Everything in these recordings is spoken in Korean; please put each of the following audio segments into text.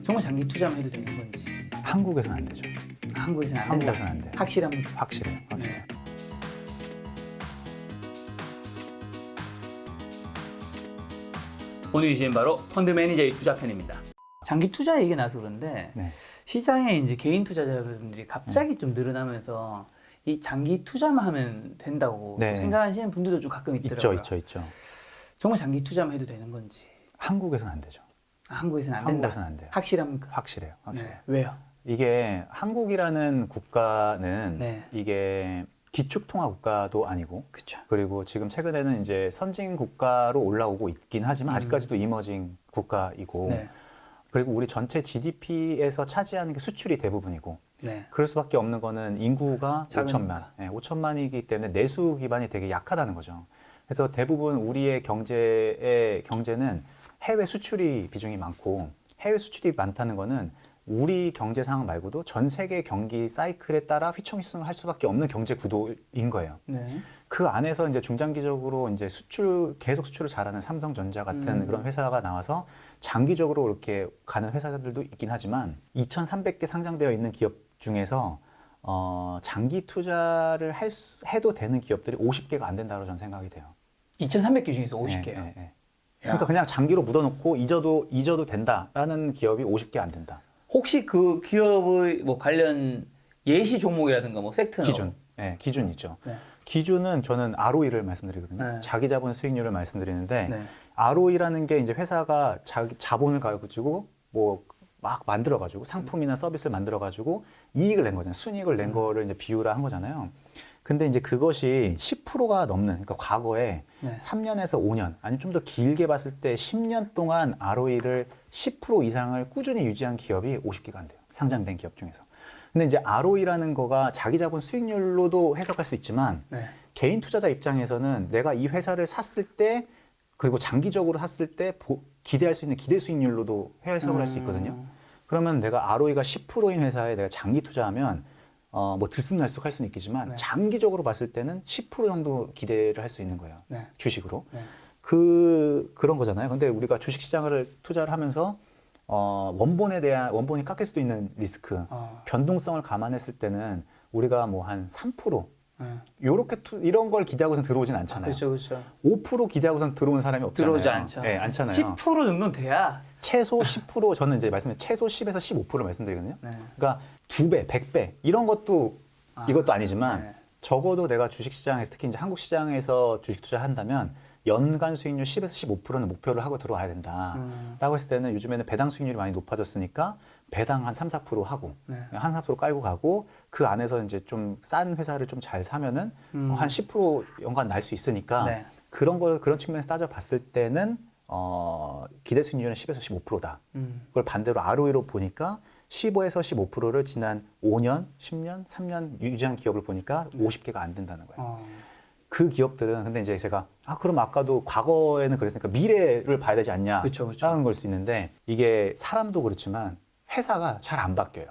정말 장기 투자만 해도 되는 건지. 한국에서는 안 되죠. 한국에서는 안 된다. 한국에서는 안 돼요. 확실합니까? 확실해요. 확실해요. 네. 오늘 주제는 바로 펀드 매니저의 투자 편입니다. 장기 투자 얘기 나서 그런데 네. 시장에 이제 개인 투자자분들이 갑자기 좀 늘어나면서 이 장기 투자만 하면 된다고 네. 생각하시는 분들도 좀 가끔 있더라고요. 있죠. 정말 장기 투자만 해도 되는 건지. 한국에서는 안 되죠. 한국에서는 안 된다. 한국에서는 안 돼요. 확실합니까? 확실해요. 확실해요. 네. 왜요? 이게 한국이라는 국가는 네. 이게 기축통화 국가도 아니고, 그렇죠. 그리고 지금 최근에는 이제 선진 국가로 올라오고 있긴 하지만 아직까지도 이머징 국가이고, 네. 그리고 우리 전체 GDP에서 차지하는 게 수출이 대부분이고, 네. 그럴 수밖에 없는 거는 인구가 작으니까. 5천만, 5천만이기 때문에 내수 기반이 되게 약하다는 거죠. 그래서 대부분 우리의 경제는 해외 수출이 비중이 많고, 해외 수출이 많다는 거는 우리 경제 상황 말고도 전 세계 경기 사이클에 따라 휘청휘청을 할 수밖에 없는 경제 구도인 거예요. 네. 그 안에서 이제 중장기적으로 이제 계속 수출을 잘하는 삼성전자 같은 그런 회사가 나와서 장기적으로 이렇게 가는 회사들도 있긴 하지만 2,300개 상장되어 있는 기업 중에서 장기 투자를 해도 되는 기업들이 50개가 안 된다고 저는 생각이 돼요. 2,300개 중에서 50개요. 네. 그러니까 그냥 장기로 묻어놓고 잊어도 된다라는 기업이 50개 안 된다. 혹시 그 기업의 뭐 관련 예시 종목이라든가 뭐 섹터나 기준이죠. 네. 기준은 저는 ROE를 말씀드리거든요. 네. 자기 자본 수익률을 말씀드리는데 네. ROE라는 게 이제 회사가 자기 자본을 가지고 뭐 막 만들어가지고 상품이나 서비스를 만들어가지고 이익을 낸 거잖아요. 순이익을 낸 거를 이제 비유를 한 거잖아요. 근데 이제 그것이 10%가 넘는, 그러니까 과거에 네. 3년에서 5년, 아니 좀 더 길게 봤을 때 10년 동안 ROE를 10% 이상을 꾸준히 유지한 기업이 50개가 안 돼요. 상장된 기업 중에서. 근데 이제 ROE라는 거가 자기 자본 수익률로도 해석할 수 있지만 네. 개인 투자자 입장에서는 내가 이 회사를 샀을 때 그리고 장기적으로 샀을 때 기대할 수 있는 기대 수익률로도 해석을 할 수 있거든요. 그러면 내가 ROE가 10%인 회사에 내가 장기 투자하면 뭐 들쑥날쑥 할 수는 있겠지만 네. 장기적으로 봤을 때는 10% 정도 기대를 할 수 있는 거예요. 네. 주식으로. 네. 그런 거잖아요. 근데 우리가 주식 시장을 투자를 하면서 원본이 깎일 수도 있는 리스크, 변동성을 감안했을 때는 우리가 뭐 한 3% 요렇게 이런 걸 기대하고선 들어오진 않잖아요. 그렇죠. 5% 기대하고선 들어오는 사람이 없잖아요. 들어오지 않죠. 네, 않잖아요. 10% 정도는 돼야. 최소 10% 저는 이제 최소 10에서 15%를 말씀드리거든요. 네. 그러니까 2배, 100배 이런 것도 이것도 아니지만 네. 적어도 내가 주식시장에서 특히 이제 한국 시장에서 주식 투자한다면 연간 수익률 10에서 15%는 목표를 하고 들어와야 된다라고 했을 때는 요즘에는 배당 수익률이 많이 높아졌으니까 배당 한 3, 4% 하고 네. 한 4% 깔고 가고 그 안에서 이제 좀 싼 회사를 좀 잘 사면은 한 10% 연간 날 수 있으니까 네. 그런 측면에서 따져봤을 때는 기대 수익률은 10에서 15%다. 그걸 반대로 ROE로 보니까 15에서 15%를 지난 5년, 10년, 3년 유지한 기업을 보니까 50개가 안 된다는 거예요. 그 기업들은 근데 이제 제가 그럼 아까도 과거에는 그랬으니까 미래를 봐야 되지 않냐 라는 걸 수 있는데 이게 사람도 그렇지만 회사가 잘 안 바뀌어요.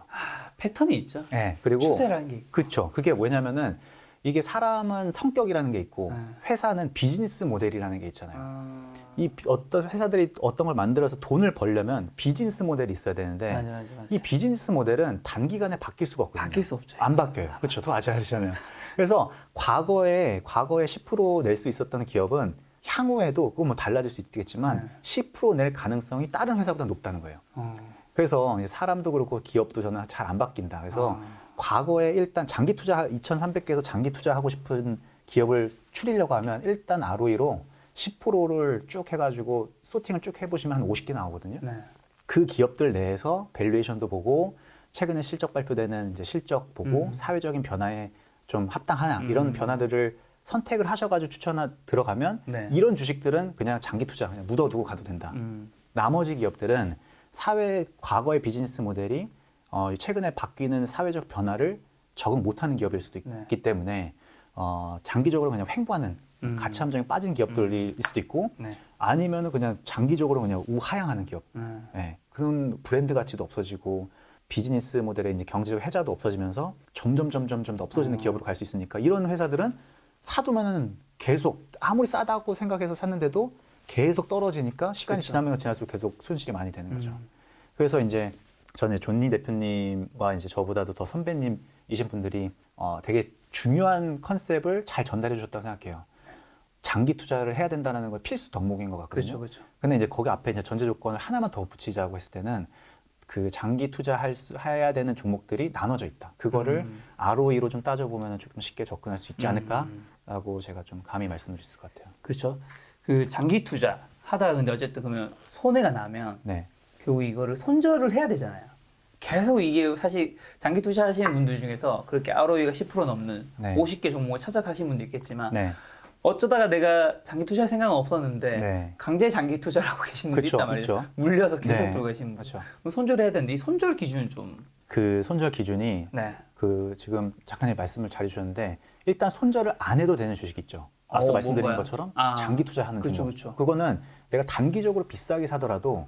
패턴이 있죠. 네, 그리고 추세라는 게 있고. 그렇죠. 그게 뭐냐면은 이게 사람은 성격이라는 게 있고 회사는 비즈니스 모델이라는 게 있잖아요. 이 어떤 회사들이 어떤 걸 만들어서 돈을 벌려면 비즈니스 모델이 있어야 되는데 맞아. 이 비즈니스 모델은 단기간에 바뀔 수가 없거든요. 바뀔 수 없죠. 안 바뀌어요. 그렇죠. 더 아시잖아요. 그래서 과거에 10% 낼 수 있었던 기업은 향후에도 그거 뭐 달라질 수 있겠지만 10% 낼 가능성이 다른 회사보다 높다는 거예요. 그래서 사람도 그렇고 기업도 저는 잘 안 바뀐다. 그래서 과거에 일단 장기 투자 2,300개에서 장기 투자하고 싶은 기업을 추리려고 하면 일단 ROE로 10%를 쭉 해가지고 소팅을 쭉 해보시면 한 50개 나오거든요. 네. 그 기업들 내에서 밸류에이션도 보고 최근에 실적 발표되는 이제 실적 보고 사회적인 변화에 좀 합당하냐 이런 변화들을 선택을 하셔가지고 들어가면 이런 주식들은 그냥 장기 투자 그냥 묻어두고 가도 된다. 나머지 기업들은 과거의 비즈니스 모델이 최근에 바뀌는 사회적 변화를 적응 못하는 기업일 수도 있기 때문에 장기적으로 그냥 횡보하는 가치 함정에 빠진 기업들일 수도 있고 아니면은 그냥 장기적으로 그냥 우하향하는 기업. 그런 브랜드 가치도 없어지고 비즈니스 모델의 이제 경제적 혜자도 없어지면서 점점 더 없어지는 기업으로 갈 수 있으니까 이런 회사들은 사두면은 계속 아무리 싸다고 생각해서 샀는데도 계속 떨어지니까 시간이 지나면 지날수록 계속 손실이 많이 되는 거죠. 그래서 이제 저는 존니 대표님과 이제 저보다도 더 선배님이신 분들이 되게 중요한 컨셉을 잘 전달해 주셨다고 생각해요. 장기 투자를 해야 된다는 걸 필수 덕목인 것 같거든요. 그렇죠. 근데 이제 거기 앞에 이제 전제 조건을 하나만 더 붙이자고 했을 때는 그 장기 해야 되는 종목들이 나눠져 있다. 그거를 ROE로 좀 따져보면 조금 쉽게 접근할 수 있지 않을까라고 제가 좀 감히 말씀드릴 수 있을 것 같아요. 그렇죠. 그 장기 투자 하다가 근데 어쨌든 그러면 손해가 나면 네. 결국 이거를 손절을 해야 되잖아요. 계속 이게 사실 장기 투자하시는 분들 중에서 그렇게 ROE가 10% 넘는 네. 50개 종목을 찾아서 하시는 분도 있겠지만 네. 어쩌다가 내가 장기 투자할 생각은 없었는데 네. 강제 장기 투자를 하고 계신 분이 그쵸, 있단 말이에요. 그쵸. 물려서 계속 네. 들고 계신 분. 그렇죠. 그럼 손절해야 되는데 이 손절 기준은 좀 그 손절 기준이 네. 그 지금 작가님 말씀을 잘 해주셨는데 일단 손절을 안 해도 되는 주식 있죠. 앞서 말씀드린 뭔가요? 것처럼 아, 장기 투자하는 그쵸, 종목. 그쵸. 그거는 내가 단기적으로 비싸게 사더라도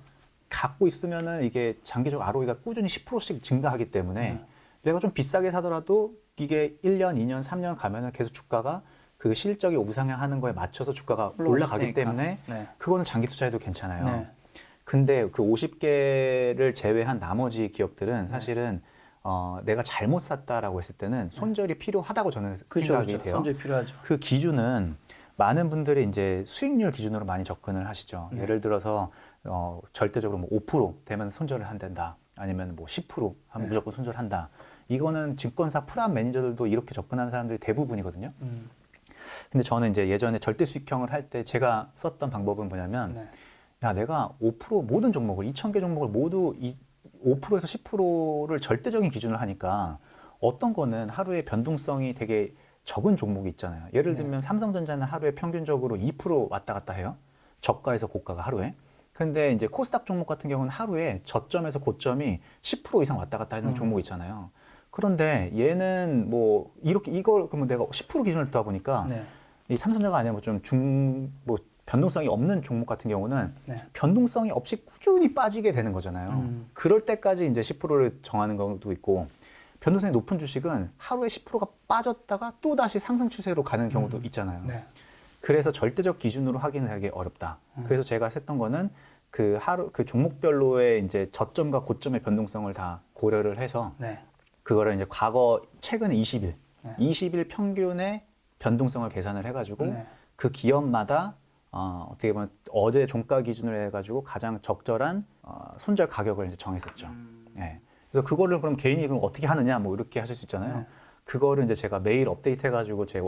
갖고 있으면은 이게 장기적 ROE가 꾸준히 10%씩 증가하기 때문에 내가 좀 비싸게 사더라도 이게 1년, 2년, 3년 가면은 계속 주가가 그 실적이 우상향하는 거에 맞춰서 주가가 올라가기 테니까. 때문에 네. 그거는 장기 투자해도 괜찮아요. 네. 근데 그 50개를 제외한 나머지 기업들은 사실은 내가 잘못 샀다라고 했을 때는 손절이 필요하다고 저는 생각이 돼요. 손절 필요하죠. 그 기준은 많은 분들이 이제 수익률 기준으로 많이 접근을 하시죠. 예를 들어서 절대적으로 뭐 5% 되면 손절을 한다. 아니면 뭐 10% 하면 무조건 손절한다. 이거는 증권사 프람 매니저들도 이렇게 접근하는 사람들이 대부분이거든요. 근데 저는 이제 예전에 절대 수익형을 할 때 제가 썼던 방법은 뭐냐면 네. 야, 내가 5% 모든 종목을 2,000개 종목을 모두 5%에서 10%를 절대적인 기준을 하니까 어떤 거는 하루에 변동성이 되게 적은 종목이 있잖아요. 예를 들면 삼성전자는 하루에 평균적으로 2% 왔다 갔다 해요. 저가에서 고가가 하루에. 근데 이제 코스닥 종목 같은 경우는 하루에 저점에서 고점이 10% 이상 왔다 갔다 하는 종목 있잖아요. 그런데 얘는 뭐 이렇게 이걸 그러면 내가 10% 기준을 두다 보니까 네. 이 삼성전자가 아니라 뭐 변동성이 없는 종목 같은 경우는 네. 변동성이 없이 꾸준히 빠지게 되는 거잖아요. 그럴 때까지 이제 10%를 정하는 경우도 있고 변동성이 높은 주식은 하루에 10%가 빠졌다가 또 다시 상승 추세로 가는 경우도 있잖아요. 네. 그래서 절대적 기준으로 확인을 하기 어렵다. 그래서 제가 했던 거는 그 종목별로의 이제 저점과 고점의 변동성을 다 고려를 해서 네. 그거를 이제 최근에 20일 평균의 변동성을 계산을 해가지고 네. 그 기업마다 어떻게 보면 어제 종가 기준으로 해가지고 가장 적절한 손절 가격을 이제 정했었죠. 예. 그래서 그거를 그럼 개인이 그럼 어떻게 하느냐 뭐 이렇게 하실 수 있잖아요. 네. 그거를 이제 제가 매일 업데이트 해가지고 제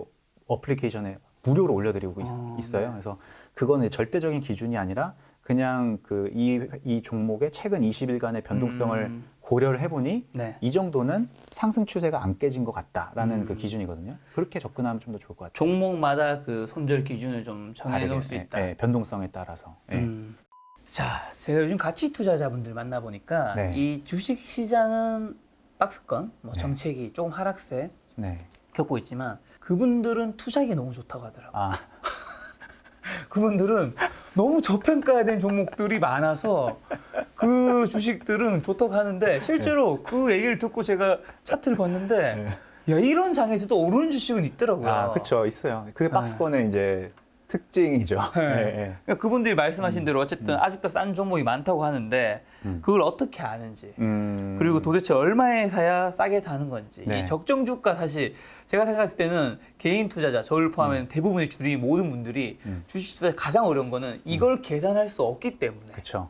어플리케이션에 무료로 올려드리고 있어요. 그래서 그거는 절대적인 기준이 아니라 그냥 이 종목의 최근 20일간의 변동성을 고려를 해보니 네. 이 정도는 상승 추세가 안 깨진 것 같다라는 그 기준이거든요. 그렇게 접근하면 좀 더 좋을 것 같아요. 종목마다 그 손절 기준을 좀 정해 놓을 수 있다. 예, 변동성에 따라서. 예. 자, 제가 요즘 가치 투자자분들 만나 보니까 네. 이 주식 시장은 박스권, 뭐 네. 정책이 조금 하락세 네. 겪고 있지만 그분들은 투자하기 너무 좋다고 하더라고요. 아, 그분들은 너무 저평가된 종목들이 많아서 그 주식들은 좋다고 하는데 실제로 그 얘기를 듣고 제가 차트를 봤는데 야, 이런 장에서도 오르는 주식은 있더라고요. 그렇죠. 있어요. 그게 박스권의 이제 특징이죠. 네. 예, 예. 그러니까 그분들이 말씀하신 대로 어쨌든 아직도 싼 종목이 많다고 하는데 그걸 어떻게 아는지 그리고 도대체 얼마에 사야 싸게 사는 건지 네. 이 적정 주가 사실 제가 생각했을 때는 개인 투자자 저를 포함한 대부분의 주리 모든 분들이 주식 투자에 가장 어려운 거는 이걸 계산할 수 없기 때문에 그렇죠.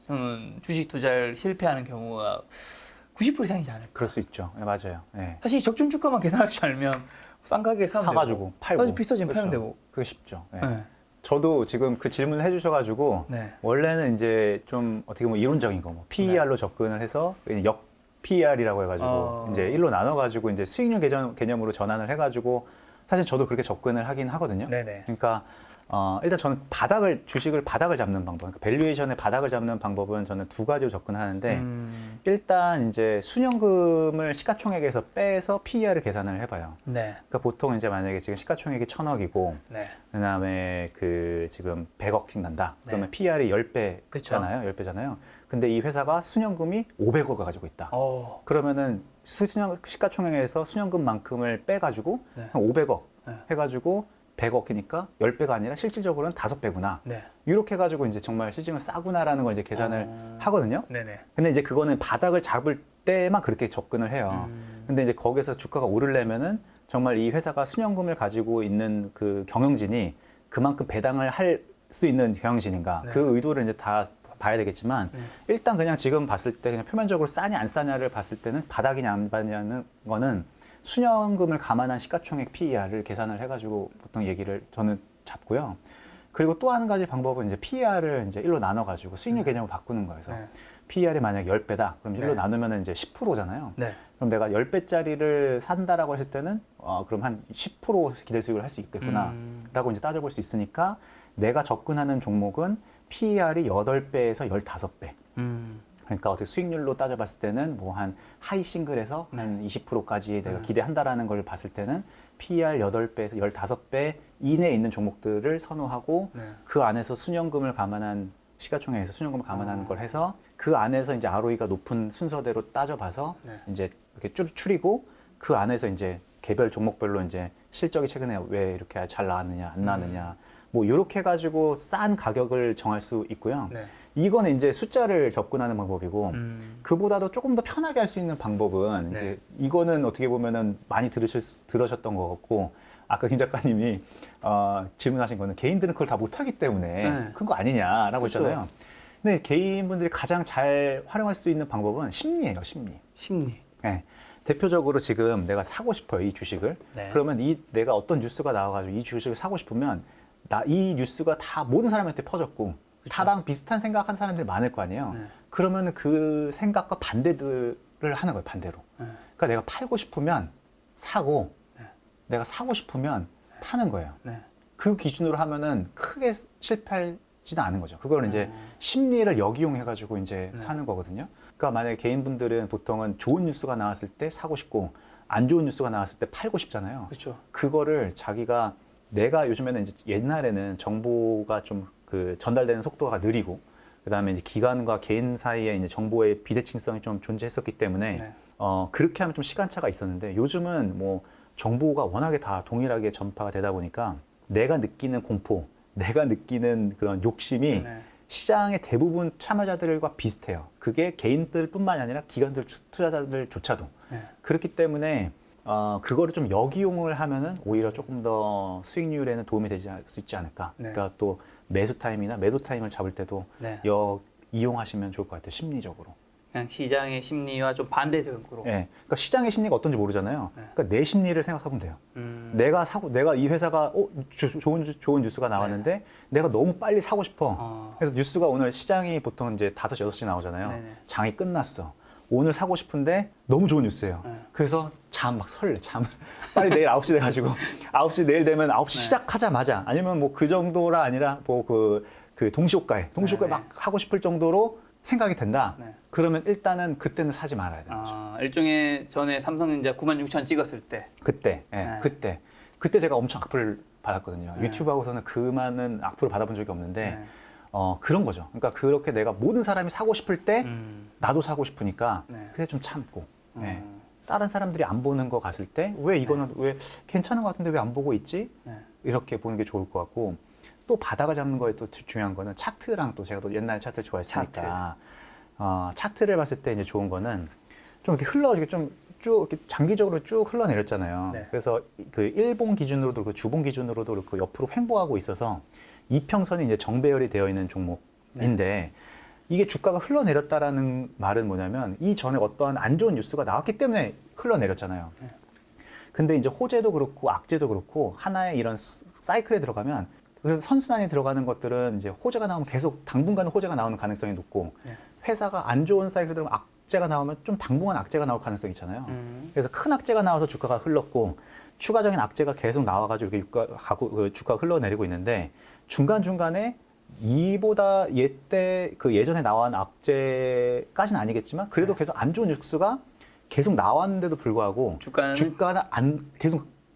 저는 주식 투자를 실패하는 경우가 90% 이상이지 않을까. 그럴 수 있죠. 예, 맞아요. 예. 사실 적정 주가만 계산할 줄 알면 싼 가게에 사면 사가지고 되고 팔고 비싸지면 팔면 그렇죠. 되고. 그게 쉽죠. 예. 네. 저도 지금 그 질문을 해주셔가지고 네. 원래는 이제 좀 어떻게 보면 이론적인 거, 뭐 PER로 접근을 해서 역 PER이라고 해가지고 이제 1로 나눠가지고 이제 수익률 개념으로 전환을 해가지고 사실 저도 그렇게 접근을 하긴 하거든요. 네네. 그러니까 일단 저는 주식을 바닥을 잡는 방법, 그러니까 밸류에이션의 바닥을 잡는 방법은 저는 두 가지로 접근하는데 일단 이제 순연금을 시가총액에서 빼서 PER을 계산을 해봐요. 네. 그러니까 보통 이제 만약에 지금 시가총액이 1,000억이고 네. 그다음에 지금 100억씩 난다. 그러면 네. PER이 10배잖아요. 그쵸. 10배잖아요. 근데 이 회사가 순연금이 500억을 가지고 있다. 그러면은 시가총액에서 순연금만큼을 빼가지고 네. 한 500억 네. 해가지고 100억이니까 10배가 아니라 실질적으로는 5배구나. 네. 이렇게 해가지고 이제 정말 실질은 싸구나라는 걸 이제 계산을 하거든요. 네네. 근데 이제 그거는 바닥을 잡을 때만 그렇게 접근을 해요. 근데 이제 거기서 주가가 오르려면은 정말 이 회사가 순연금을 가지고 있는 그 경영진이 그만큼 배당을 할 수 있는 경영진인가. 네. 그 의도를 이제 다 봐야 되겠지만 일단 그냥 지금 봤을 때 그냥 표면적으로 싸냐 안 싸냐를 봤을 때는 바닥이냐 안 바닥이냐는 거는 순연금을 감안한 시가총액 PER을 계산을 해가지고 보통 얘기를 저는 잡고요. 그리고 또 한 가지 방법은 이제 PER을 이제 1로 나눠가지고 수익률 개념을 바꾸는 거예요. 그래서 PER이 만약 10배다. 그럼 1로 나누면 이제 10%잖아요. 네. 그럼 내가 10배짜리를 산다라고 했을 때는 그럼 한 10% 기대 수익을 할 수 있겠구나. 라고 이제 따져볼 수 있으니까 내가 접근하는 종목은 PER이 8배에서 15배. 그러니까 어떻게 수익률로 따져봤을 때는 뭐 한 하이 싱글에서 한 20%까지 내가 기대한다라는 걸 봤을 때는 PER 8배에서 15배 이내에 있는 종목들을 선호하고 그 안에서 순연금을 감안한 시가총액에서 순연금을 감안하는 걸 해서 그 안에서 이제 ROE가 높은 순서대로 따져봐서 이제 이렇게 추리고 그 안에서 이제 개별 종목별로 이제 실적이 최근에 왜 이렇게 잘 나왔느냐 안 나왔느냐 뭐 이렇게 해가지고 싼 가격을 정할 수 있고요. 이거는 이제 숫자를 접근하는 방법이고 그보다도 조금 더 편하게 할 수 있는 방법은 이제 이거는 어떻게 보면은 많이 들으셨던 것 같고 아까 김 작가님이 질문하신 거는 개인들은 그걸 다 못하기 때문에 큰 거 아니냐라고 그렇죠. 했잖아요. 근데 개인분들이 가장 잘 활용할 수 있는 방법은 심리예요, 심리. 심리. 네. 대표적으로 지금 내가 사고 싶어요, 이 주식을. 네. 그러면 내가 어떤 뉴스가 나와가지고 이 주식을 사고 싶으면 이 뉴스가 다 모든 사람한테 퍼졌고 다랑 비슷한 생각한 사람들이 많을 거 아니에요. 그러면 그 생각과 반대들을 하는 거예요, 반대로. 그러니까 내가 팔고 싶으면 사고 내가 사고 싶으면 파는 거예요. 그 기준으로 하면은 크게 실패하지는 않은 거죠. 그걸 이제 심리를 역이용해가지고 이제 사는 거거든요. 그러니까 만약에 개인분들은 보통은 좋은 뉴스가 나왔을 때 사고 싶고 안 좋은 뉴스가 나왔을 때 팔고 싶잖아요. 그렇죠. 그거를 자기가 내가 요즘에는 이제 옛날에는 정보가 좀 그 전달되는 속도가 느리고 그다음에 이제 기관과 개인 사이에 이제 정보의 비대칭성이 좀 존재했었기 때문에 그렇게 하면 좀 시간차가 있었는데 요즘은 뭐 정보가 워낙에 다 동일하게 전파가 되다 보니까 내가 느끼는 공포, 내가 느끼는 그런 욕심이 시장의 대부분 참여자들과 비슷해요. 그게 개인들뿐만이 아니라 기관들, 투자자들조차도. 그렇기 때문에 그거를 좀 역이용을 하면은 오히려 조금 더 수익률에는 도움이 되지 수 있지 않을까. 그러니까 또 매수 타임이나 매도 타임을 잡을 때도 이용하시면 좋을 것 같아요. 심리적으로. 그냥 시장의 심리와 좀 반대적으로. 네. 그러니까 시장의 심리가 어떤지 모르잖아요. 그러니까 내 심리를 생각하면 돼요. 내가 이 회사가 좋은 뉴스가 나왔는데 내가 너무 빨리 사고 싶어. 그래서 뉴스가 오늘 시장이 보통 이제 5시, 6시 나오잖아요. 장이 끝났어. 오늘 사고 싶은데 너무 좋은 뉴스예요. 그래서 막 설레. 빨리 내일 9시 돼가지고 9시 내일 되면 9시 시작하자마자 아니면 뭐 그 정도라 아니라 뭐 그 동시호가에 막 하고 싶을 정도로 생각이 된다. 그러면 일단은 그때는 사지 말아야 되는 거죠. 일종의 전에 삼성전자 96,000 찍었을 때. 그때 제가 엄청 악플 받았거든요. 유튜브 하고서는 그 많은 악플을 받아본 적이 없는데 그런 거죠. 그러니까 그렇게 내가 모든 사람이 사고 싶을 때 나도 사고 싶으니까 그때 좀 참고 다른 사람들이 안 보는 거 갔을 때 왜 이거는 왜 괜찮은 것 같은데 왜 안 보고 있지? 이렇게 보는 게 좋을 것 같고 또 바닥을 잡는 거에 또 중요한 거는 차트랑 또 제가 또 옛날 차트를 좋아했으니까 차트를 봤을 때 이제 좋은 거는 좀 이렇게 쭉 이렇게 장기적으로 쭉 흘러내렸잖아요. 그래서 그 일봉 기준으로도 그렇고 주봉 기준으로도 그렇고 옆으로 횡보하고 있어서 이평선이 이제 정배열이 되어 있는 종목인데 이게 주가가 흘러내렸다라는 말은 뭐냐면 이전에 어떠한 안 좋은 뉴스가 나왔기 때문에 흘러내렸잖아요. 근데 이제 호재도 그렇고 악재도 그렇고 하나의 이런 사이클에 들어가면 그 선순환이 들어가는 것들은 이제 호재가 나오면 계속 당분간은 호재가 나오는 가능성이 높고 회사가 안 좋은 사이클에 들어가면 악재가 나오면 좀 당분간 악재가 나올 가능성이 있잖아요. 그래서 큰 악재가 나와서 주가가 흘렀고 추가적인 악재가 계속 나와가지고 이렇게 주가가 흘러내리고 있는데 중간중간에 이보다 예전에 나온 악재까지는 아니겠지만 그래도 계속 안 좋은 뉴스가 계속 나왔는데도 불구하고 주가는 계속 더 안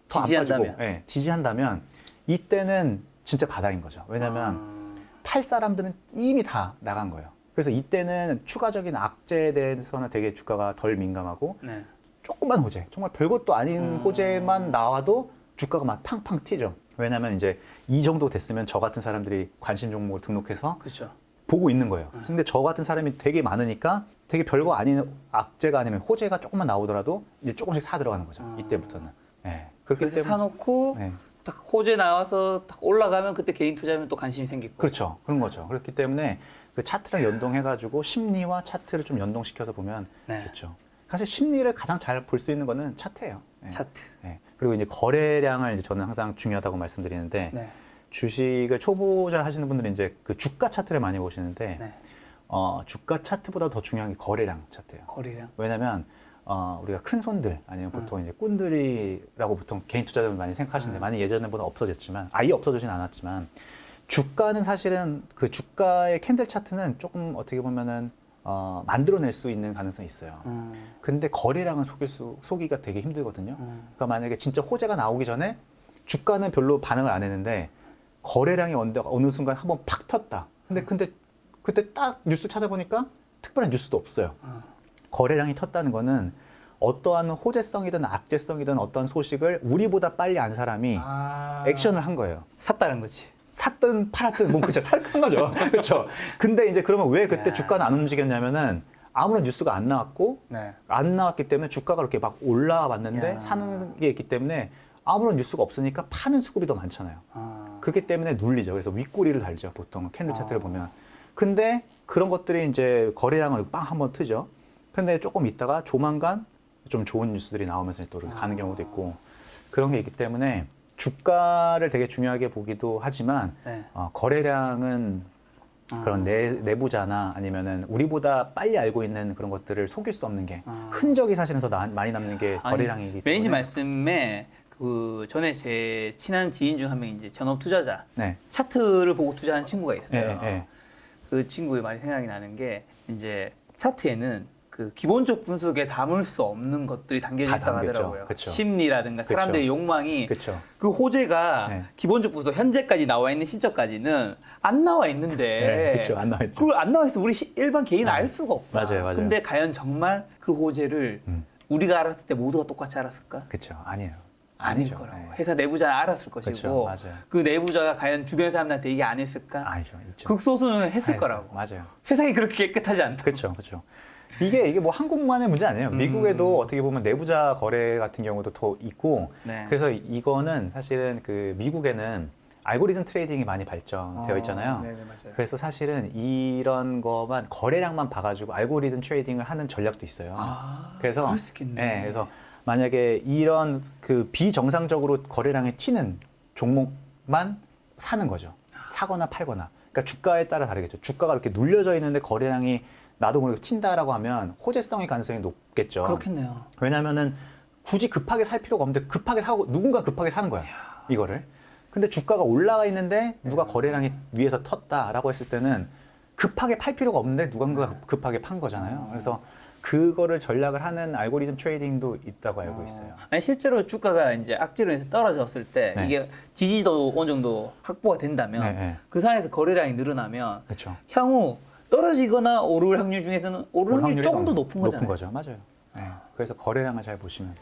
빠지고 지지한다면 이때는 진짜 바닥인 거죠. 왜냐하면 팔 사람들은 이미 다 나간 거예요. 그래서 이때는 추가적인 악재에 대해서는 되게 주가가 덜 민감하고 조금만 호재, 정말 별것도 아닌 호재만 나와도 주가가 막 팡팡 튀죠. 왜냐하면 이제 이 정도 됐으면 저 같은 사람들이 관심 종목을 등록해서 그렇죠. 보고 있는 거예요. 근데 저 같은 사람이 되게 많으니까 되게 별거 아닌 악재가 아니면 호재가 조금만 나오더라도 이제 조금씩 사 들어가는 거죠. 이때부터는. 네. 그렇기 그래서 사놓고 네. 딱 호재 나와서 딱 올라가면 그때 개인 투자하면 또 관심이 생기고. 그렇죠. 그런 거죠. 그렇기 때문에 그 차트랑 연동해가지고 심리와 차트를 좀 연동시켜서 보면 네. 좋죠. 사실 심리를 가장 잘 볼 수 있는 거는 차트예요. 네. 차트. 네. 그리고 이제 거래량을 이제 저는 항상 중요하다고 말씀드리는데 네. 주식을 초보자 하시는 분들은 이제 그 주가 차트를 많이 보시는데 네. 주가 차트보다 더 중요한 게 거래량 차트예요. 거래량. 왜냐면 우리가 큰 손들 아니면 보통 이제 꾼들이라고 보통 개인 투자자들 많이 생각하시는데 많이 예전보다 없어졌지만 아예 없어지진 않았지만 주가는 사실은 그 주가의 캔들 차트는 조금 어떻게 보면은 만들어낼 수 있는 가능성이 있어요. 근데 거래량은 속이기가 되게 힘들거든요. 그러니까 만약에 진짜 호재가 나오기 전에 주가는 별로 반응을 안 했는데 거래량이 어느 순간 한번 팍 텄다. 근데 그때 딱 뉴스 찾아보니까 특별한 뉴스도 없어요. 거래량이 텄다는 거는 어떠한 호재성이든 악재성이든 어떠한 소식을 우리보다 빨리 안 사람이 액션을 한 거예요. 샀다는 거지. 샀든 팔았든 뭐 그쵸 산 거죠. 그렇죠. 근데 이제 그러면 왜 그때 주가는 안 움직였냐면은 아무런 뉴스가 안 나왔고 네. 안 나왔기 때문에 주가가 그렇게 막 올라왔는데 사는 게 있기 때문에 아무런 뉴스가 없으니까 파는 수급이 더 많잖아요. 그렇기 때문에 눌리죠. 그래서 윗꼬리를 달죠. 보통 캔들 차트를 보면. 근데 그런 것들이 이제 거래량을 빵 한번 트죠. 근데 조금 있다가 조만간 좀 좋은 뉴스들이 나오면서 또 이렇게 가는 경우도 있고 그런 게 있기 때문에 주가를 되게 중요하게 보기도 하지만 네. 거래량은 그런 내부자나 아니면은 우리보다 빨리 알고 있는 그런 것들을 속일 수 없는 게 흔적이 사실은 더 많이 남는 게 거래량이기 때문에 매니저 말씀에 그 전에 제 친한 지인 중 한 명이 이제 전업 투자자 네. 차트를 보고 투자한 친구가 있어요. 네, 네. 그 친구의 말이 생각이 나는 게 이제 차트에는 그 기본적 분석에 담을 수 없는 것들이 담겨져 다 있다고 담겼죠. 하더라고요. 그쵸. 심리라든가 그쵸. 사람들의 욕망이 그렇죠. 그 호재가 네. 기본적 분석 현재까지 나와 있는 시점까지는 안 나와 있는데 네, 그렇죠. 안 나와 있죠. 그걸 안 나와 있어 우리 일반 개인은 알 수가 없다. 맞아요. 근데 과연 정말 그 호재를 우리가 알았을 때 모두가 똑같이 알았을까? 그렇죠. 아니에요. 아닐 아니죠. 거라고. 네. 회사 내부자는 알았을 것이고 그쵸, 맞아요. 그 내부자가 과연 주변 사람들한테 얘기 안 했을까? 아니죠. 있죠. 극소수는 했을 아니죠. 거라고. 맞아요. 세상이 그렇게 깨끗하지 않다. 그렇죠. 그렇죠. 이게 뭐 한국만의 문제 아니에요. 미국에도 어떻게 보면 내부자 거래 같은 경우도 더 있고 네. 그래서 이거는 사실은 그 미국에는 알고리즘 트레이딩이 많이 발전되어 있잖아요. 네, 맞아요. 그래서 사실은 이런 거만 거래량만 봐가지고 알고리즘 트레이딩을 하는 전략도 있어요. 그래서 그럴 수 있겠네. 네, 그래서 만약에 이런 그 비정상적으로 거래량이 튀는 종목만 사는 거죠. 사거나 팔거나. 그러니까 주가에 따라 다르겠죠. 주가가 이렇게 눌려져 있는데 거래량이 나도 모르게 튄다라고 하면 호재성의 가능성이 높겠죠. 그렇겠네요. 왜냐면은 굳이 급하게 살 필요가 없는데 급하게 사고 누군가 급하게 사는 거야. 이거를. 근데 주가가 올라가 있는데 누가 거래량이 위에서 텄다라고 했을 때는 급하게 팔 필요가 없는데 누군가 급하게 판 거잖아요. 그래서 그거를 전략을 하는 알고리즘 트레이딩도 있다고 알고 있어요. 아니 실제로 주가가 이제 악재로 인해서 떨어졌을 때 네. 이게 지지도 어느 정도 확보가 된다면 네, 네. 그 상황에서 거래량이 늘어나면 그렇죠. 향후 떨어지거나 오를 확률 중에서는 오를 확률이 조금 더 높은 거잖아요. 높은 거죠. 맞아요. 네. 그래서 거래량을 잘 보시면